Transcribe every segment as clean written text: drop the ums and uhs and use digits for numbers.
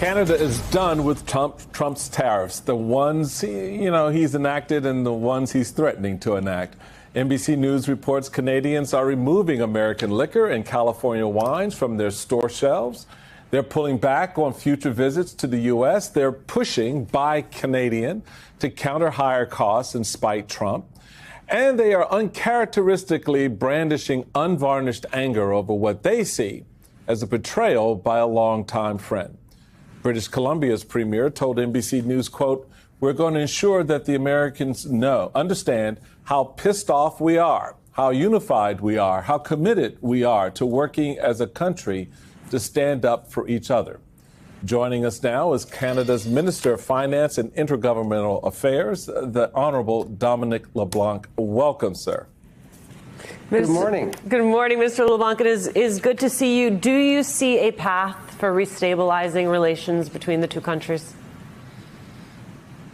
Canada is done with Trump's tariffs, the ones he's enacted and the ones he's threatening to enact. NBC News reports Canadians are removing American liquor and California wines from their store shelves. They're pulling back on future visits to the U.S. They're pushing Buy Canadian to counter higher costs and spite Trump. And they are uncharacteristically brandishing unvarnished anger over what they see as a betrayal by a longtime friend. British Columbia's premier told NBC News, quote, "We're going to ensure that the Americans understand how pissed off we are, how unified we are, how committed we are to working as a country to stand up for each other." Joining us now is Canada's Minister of Finance and Intergovernmental Affairs, the Honourable Dominic LeBlanc. Welcome, sir. Good morning. Good morning, Mr. LeBlanc. It is good to see you. Do you see a path for restabilizing relations between the two countries?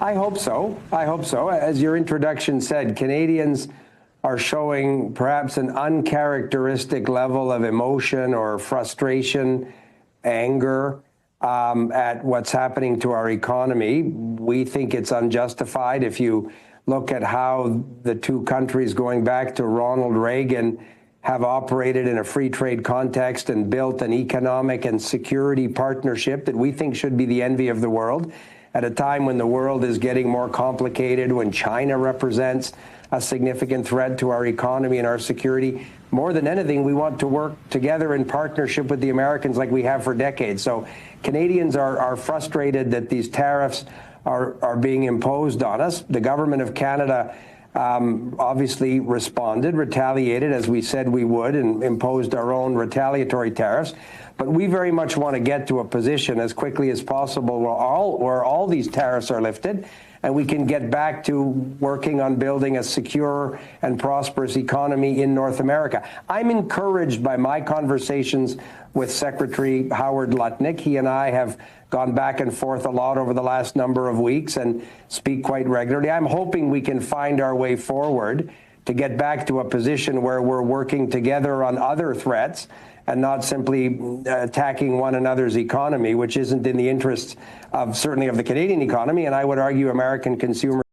I hope so. I hope so. As your introduction said, Canadians are showing perhaps an uncharacteristic level of emotion or frustration, anger at what's happening to our economy. We think it's unjustified. If you look at how the two countries going back to Ronald Reagan have operated in a free trade context and built an economic and security partnership that we think should be the envy of the world at a time when the world is getting more complicated, when China represents a significant threat to our economy and our security. More than anything, we want to work together in partnership with the Americans like we have for decades. So Canadians are frustrated that these tariffs are being imposed on us. The government of Canada obviously responded, retaliated, as we said we would, and imposed our own retaliatory tariffs. But we very much want to get to a position as quickly as possible where all these tariffs are lifted and we can get back to working on building a secure and prosperous economy in North America. I'm encouraged by my conversations with Secretary Howard Lutnick. He and I have gone back and forth a lot over the last number of weeks and speak quite regularly. I'm hoping we can find our way forward to get back to a position where we're working together on other threats and not simply attacking one another's economy, which isn't in the interests of certainly of the Canadian economy, and I would argue American consumers.